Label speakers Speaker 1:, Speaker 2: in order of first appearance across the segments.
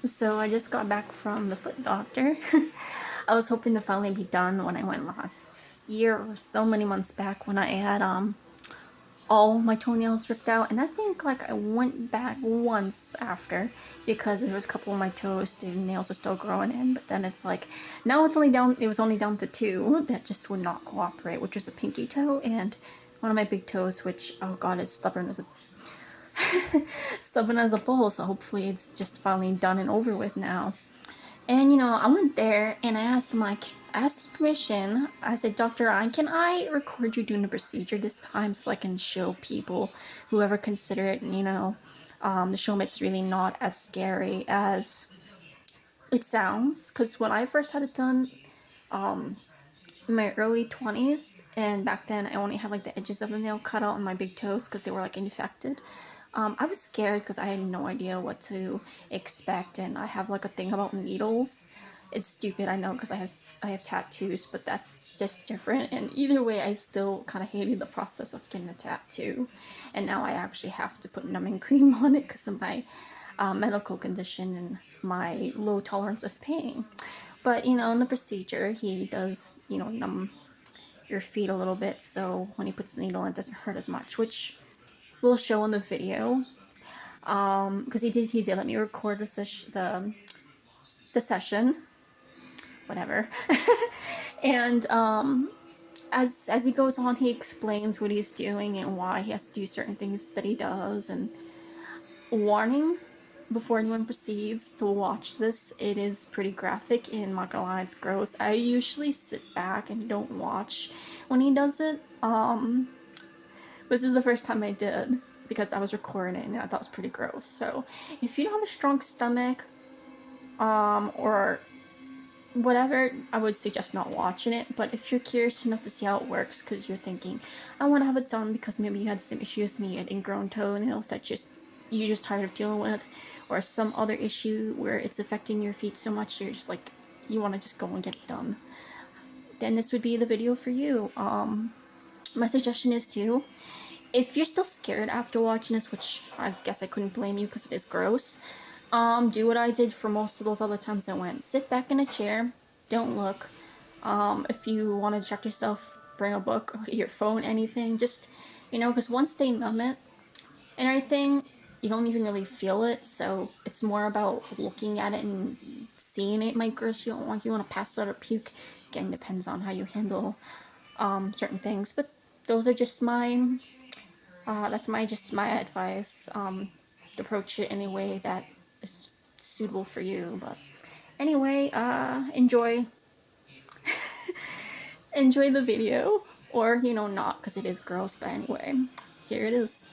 Speaker 1: So I just got back from the foot doctor. I was hoping to finally be done when I went last year or so many months back when I had all my toenails ripped out, and I think like I went back once after because there was a couple of my toes the nails were still growing in, but then it's like now it was only down to two that just would not cooperate, which was a pinky toe and one of my big toes, which oh god, it's stubborn as a bull, so hopefully it's just finally done and over with now. And I went there and I asked I asked his permission. I said, Dr. Ryan, can I record you doing the procedure this time so I can show people, whoever consider it, to show them it's really not as scary as it sounds. Because when I first had it done, in my early 20s, and back then I only had like the edges of the nail cut out on my big toes because they were like infected. I was scared because I had no idea what to expect, and I have like a thing about needles. It's stupid, I know, because I have tattoos, but that's just different. And either way, I still kind of hated the process of getting a tattoo, and now I actually have to put numbing cream on it because of my medical condition and my low tolerance of pain. But in the procedure, he does numb your feet a little bit, so when he puts the needle in, it doesn't hurt as much, which we'll show in the video. Because he did let me record the session, whatever. And as he goes on, he explains what he's doing and why he has to do certain things that he does. And warning, before anyone proceeds to watch this, it is pretty graphic and not gonna lie, it's gross. I usually sit back and don't watch when he does it. This is the first time I did because I was recording it and I thought it was pretty gross. So if you don't have a strong stomach, or whatever, I would suggest not watching it. But if you're curious enough to see how it works, because you're thinking, I want to have it done because maybe you had the same issue as me, an ingrown toenails that you're just tired of dealing with, or some other issue where it's affecting your feet so much, so you're just like, you want to just go and get it done, then this would be the video for you. My suggestion is too, if you're still scared after watching this, which I guess I couldn't blame you because it is gross, do what I did for most of those other times I went. Sit back in a chair, don't look. If you want to distract yourself, bring a book, your phone, anything. Just, because once they numb it and everything, you don't even really feel it. So it's more about looking at it and seeing it might gross you. You want to pass out or puke. Again, depends on how you handle certain things. But those are just that's my advice. Approach it in a way that is suitable for you. But anyway, enjoy the video, or not, because it is gross. But anyway, here it is.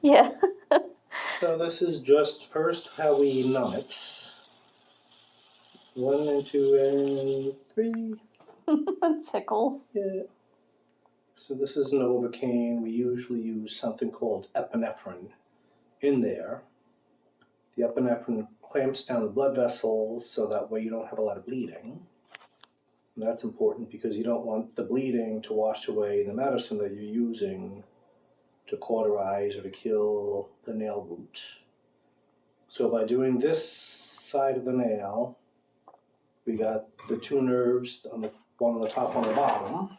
Speaker 1: Yeah.
Speaker 2: So this is just first how we numb it. 1 and 2 and 3.
Speaker 1: Tickles.
Speaker 2: Yeah. So this is Novocaine. We usually use something called epinephrine in there. The epinephrine clamps down the blood vessels so that way you don't have a lot of bleeding. And that's important because you don't want the bleeding to wash away the medicine that you're using to cauterize or to kill the nail root. So by doing this side of the nail, we got the two nerves, one on the top, one on the bottom.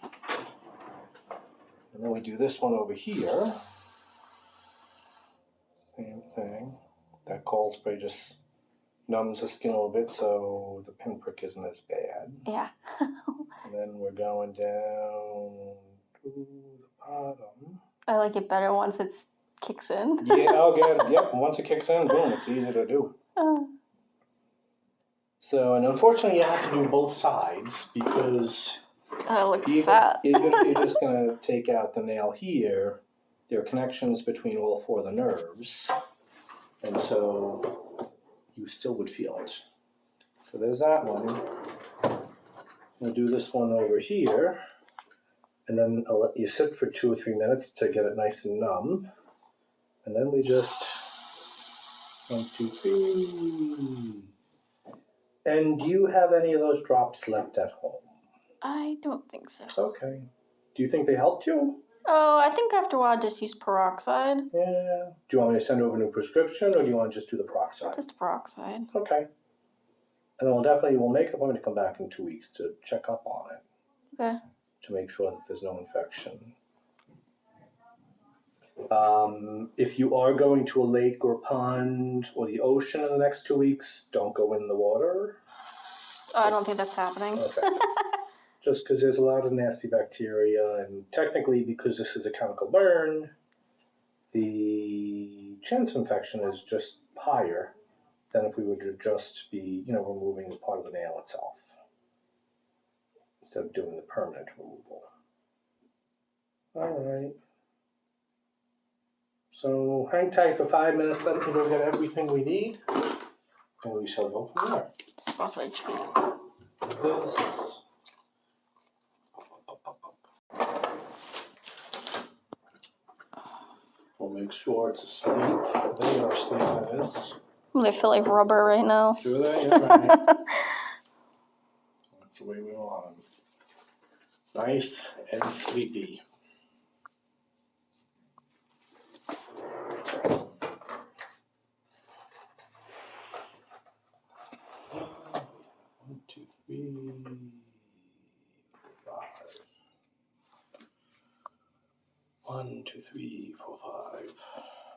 Speaker 2: And then we do this one over here. Same thing. That cold spray just numbs the skin a little bit so the pinprick isn't as bad.
Speaker 1: Yeah.
Speaker 2: And then we're going down to the bottom.
Speaker 1: I like it better once it kicks in.
Speaker 2: Yeah, okay, yep, once it kicks in, boom, it's easy to do. So, and unfortunately you have to do both sides because
Speaker 1: it looks fat.
Speaker 2: You're just going to take out the nail here. There are connections between all four of the nerves, and so you still would feel it. So there's that one. We'll do this one over here, and then I'll let you sit for 2 or 3 minutes to get it nice and numb. And then we just 1, 2, 3. And do you have any of those drops left at home?
Speaker 1: I don't think so.
Speaker 2: Okay. Do you think they helped you?
Speaker 1: Oh, I think after a while, just use peroxide.
Speaker 2: Yeah. Do you want me to send over a new prescription, or do you want to just do the peroxide?
Speaker 1: Just peroxide.
Speaker 2: Okay. And then we'll make an appointment to come back in 2 weeks to check up on it.
Speaker 1: Okay.
Speaker 2: To make sure that there's no infection. If you are going to a lake or a pond or the ocean in the next 2 weeks, don't go in the water.
Speaker 1: Oh, I don't think that's happening.
Speaker 2: Okay. Just because there's a lot of nasty bacteria, and technically, because this is a chemical burn, the chance of infection is just higher than if we were to just be, removing part of the nail itself instead of doing the permanent removal. All right. So hang tight for 5 minutes, then we can go get everything we need, and we shall go from there.
Speaker 1: Sausage feet.
Speaker 2: This. We'll make sure it's asleep. They are asleep, that is.
Speaker 1: They feel like rubber right now.
Speaker 2: Do they? Yeah, right. That's the way we want them. Nice and sleepy. One, two, three, four, five. 1, 2, 3, 4, 5.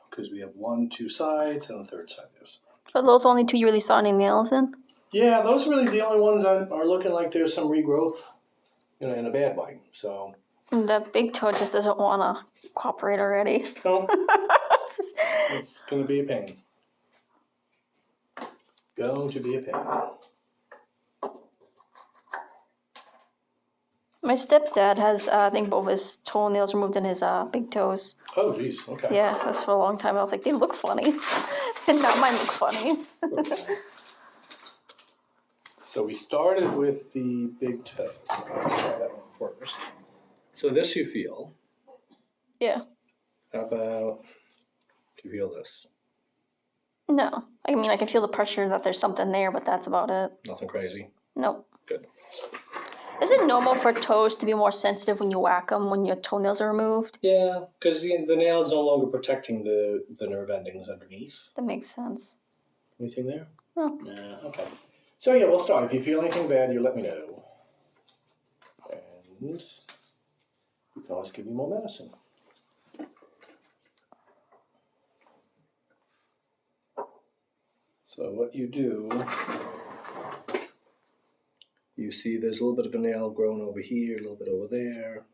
Speaker 2: Because we have 1, 2 sides, and the third side is.
Speaker 1: Are those only two you really saw any nails in?
Speaker 2: Yeah, those are really the only ones that are looking like there's some regrowth, in a bad way. So.
Speaker 1: And that big toe just doesn't want to cooperate already.
Speaker 2: No. It's going to be a pain. Going to be a pain.
Speaker 1: My stepdad has, I think, both his toenails removed and his big toes.
Speaker 2: Oh, geez. Okay.
Speaker 1: Yeah, that's for a long time. I was like, they look funny. And now mine look funny.
Speaker 2: Okay. So we started with the big toe. I'll try that one first. So this you feel.
Speaker 1: Yeah.
Speaker 2: How about, do you feel this?
Speaker 1: No. I mean, I can feel the pressure that there's something there, but that's about it.
Speaker 2: Nothing crazy?
Speaker 1: Nope.
Speaker 2: Good.
Speaker 1: Is it normal for toes to be more sensitive when you whack them when your toenails are removed?
Speaker 2: Yeah, because the nail is no longer protecting the nerve endings underneath.
Speaker 1: That makes sense.
Speaker 2: Anything there?
Speaker 1: No.
Speaker 2: Nah, okay. So yeah, we'll start. If you feel anything bad, you let me know. And we can always give you more medicine. So what you do, you see there's a little bit of a nail growing over here, a little bit over there.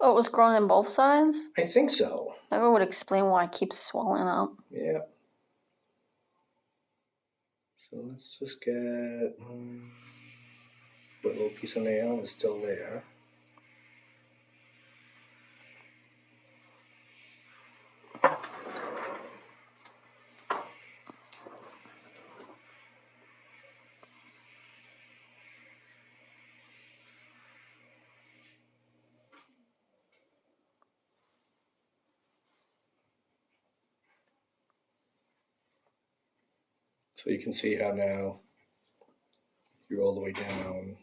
Speaker 1: Oh, it was growing on both sides?
Speaker 2: I think so.
Speaker 1: That would explain why it keeps swelling up.
Speaker 2: Yeah. So let's just get the little piece of nail is still there. So you can see how now you're all the way down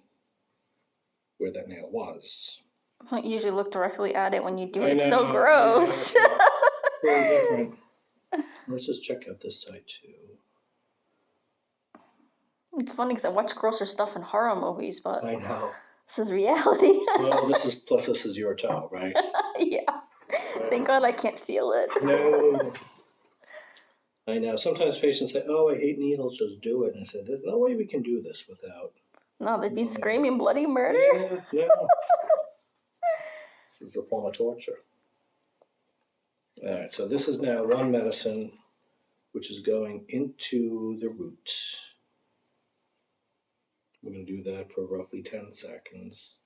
Speaker 2: where that nail was.
Speaker 1: I don't usually look directly at it when you do
Speaker 2: I
Speaker 1: it. It's
Speaker 2: know,
Speaker 1: so gross.
Speaker 2: Very different. Let's just check out this side too.
Speaker 1: It's funny because I watch grosser stuff in horror movies, but
Speaker 2: I know.
Speaker 1: this is reality.
Speaker 2: Well, this is your toe, right?
Speaker 1: Yeah. Thank God I can't feel it.
Speaker 2: No. I know. Sometimes patients say, "Oh, I hate needles. Just do it." And I said, "There's no way we can do this without."
Speaker 1: No, they'd be screaming bloody murder.
Speaker 2: Yeah, no. This is a form of torture. All right. So this is now one medicine, which is going into the root. We're going to do that for roughly 10 seconds.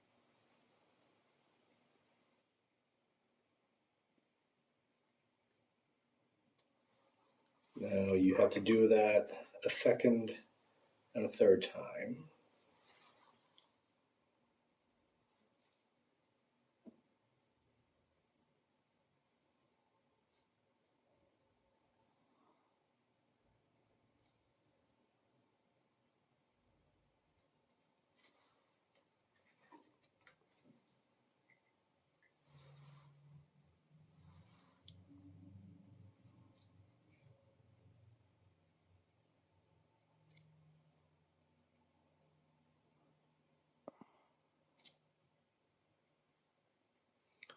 Speaker 2: Now you have to do that a second and a third time.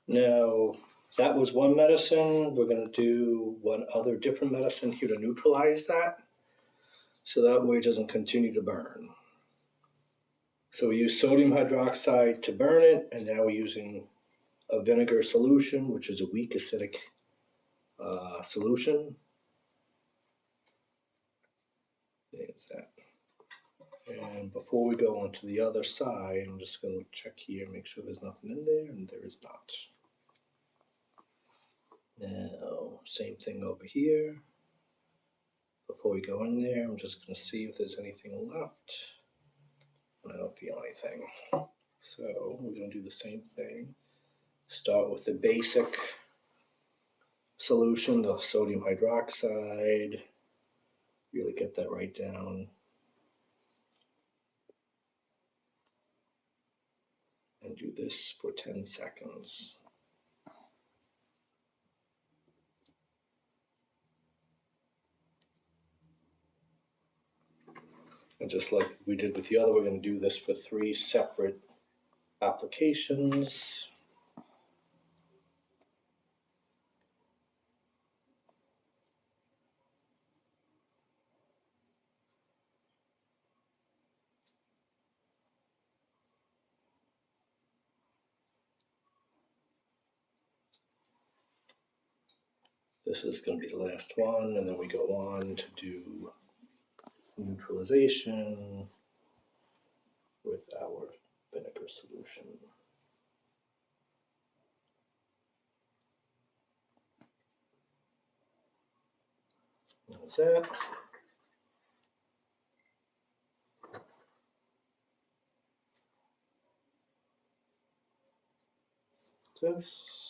Speaker 2: Now, that was one medicine. We're going to do one other different medicine here to neutralize that, so that way it doesn't continue to burn. So we use sodium hydroxide to burn it, and now we're using a vinegar solution, which is a weak acidic solution. There's that. And before we go on to the other side, I'm just going to check here, make sure there's nothing in there, and there is not. Now, same thing over here. Before we go in there, I'm just going to see if there's anything left. I don't feel anything. So we're going to do the same thing. Start with the basic solution, the sodium hydroxide. Really get that right down. And do this for 10 seconds. And just like we did with the other, we're going to do this for 3 separate applications. This is going to be the last one, and then we go on to do neutralization with our vinegar solution. That's it. This.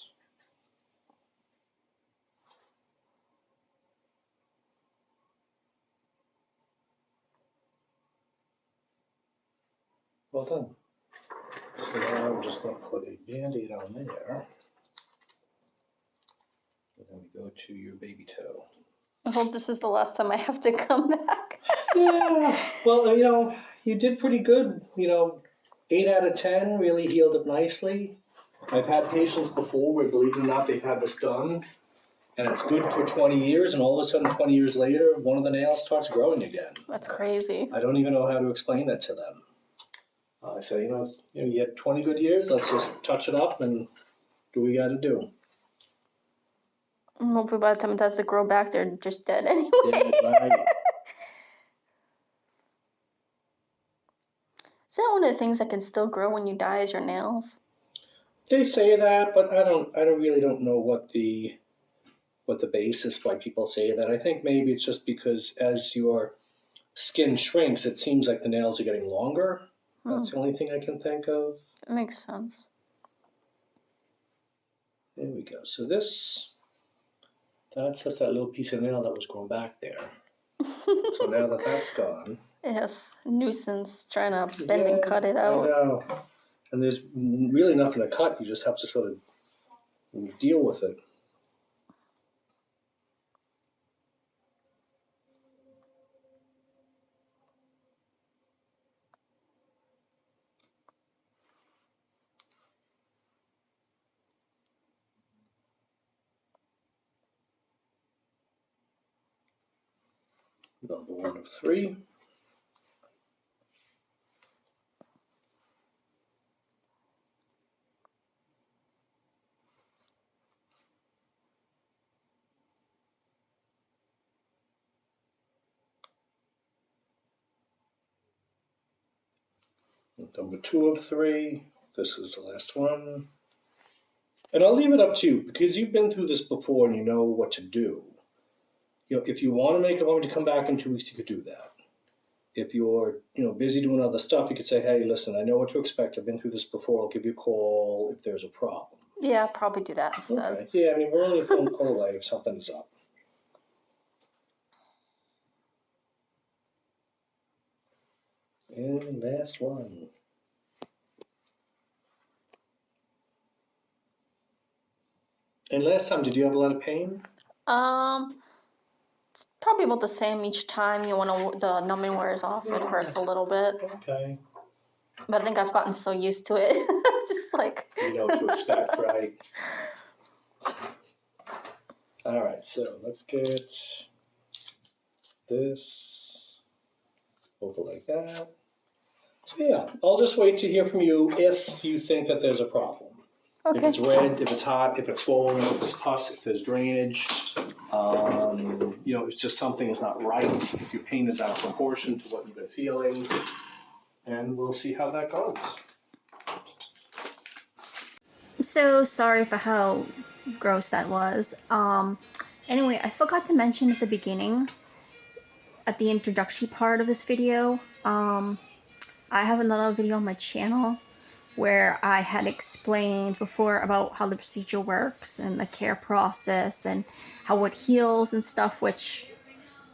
Speaker 2: Well done. So now I'm just going to put a Band-Aid on there. And then we go to your baby toe.
Speaker 1: I hope this is the last time I have to come back.
Speaker 2: Yeah, well, you did pretty good. 8 out of 10 really healed up nicely. I've had patients before where, believe it or not, they've had this done, and it's good for 20 years, and all of a sudden, 20 years later, one of the nails starts growing again.
Speaker 1: That's crazy.
Speaker 2: I don't even know how to explain that to them. I say, you had 20 good years, let's just touch it up and do what we got to do.
Speaker 1: Hopefully by the time it has to grow back, they're just dead anyway.
Speaker 2: Yeah, right.
Speaker 1: Is that one of the things that can still grow when you die is your nails?
Speaker 2: They say that, but I really don't know what the basis why people say that. I think maybe it's just because as your skin shrinks, it seems like the nails are getting longer. That's the only thing I can think of.
Speaker 1: That makes sense.
Speaker 2: There we go. So that's just that little piece of nail that was growing back there. So now that that's gone.
Speaker 1: Yes, nuisance trying to bend and cut it out.
Speaker 2: I know. And there's really nothing to cut. You just have to sort of deal with it. Number 1 of 3. Number 2 of 3. This is the last one. And I'll leave it up to you because you've been through this before and you know what to do. If you want to make a moment to come back in 2 weeks, you could do that. If you're, busy doing other stuff, you could say, hey, listen, I know what to expect. I've been through this before. I'll give you a call if there's a problem.
Speaker 1: Yeah, I'll probably do that instead.
Speaker 2: Okay. Yeah, we're only a phone call away if something is up. And last one. And last time, did you have a lot of pain?
Speaker 1: It's probably about the same each time. The numbing wears off. It hurts a little bit.
Speaker 2: Okay.
Speaker 1: But I think I've gotten so used to it. like
Speaker 2: you know what to expect, right? All right, so let's get this over like that. So yeah, I'll just wait to hear from you if you think that there's a problem.
Speaker 1: Okay.
Speaker 2: If it's red, if it's hot, if it's swollen, if there's pus, if there's drainage, you know, it's just something is not right. If your pain is out of proportion to what you've been feeling, and we'll see how that goes.
Speaker 1: So sorry for how gross that was. Anyway, I forgot to mention at the beginning, at the introductory part of this video, I have another video on my channel where I had explained before about how the procedure works and the care process and how it heals and stuff, which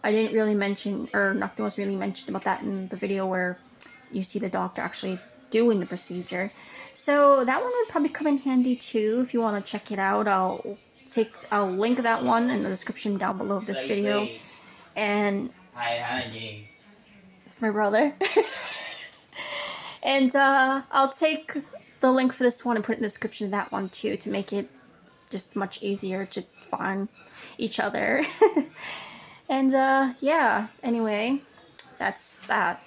Speaker 1: I didn't really mention, or nothing was really mentioned about that in the video where you see the doctor actually doing the procedure. So that one would probably come in handy too if you want to check it out. I'll link that one in the description down below this video. And it's my brother. And I'll take the link for this one and put it in the description of that one too to make it just much easier to find each other. And yeah, anyway, that's that.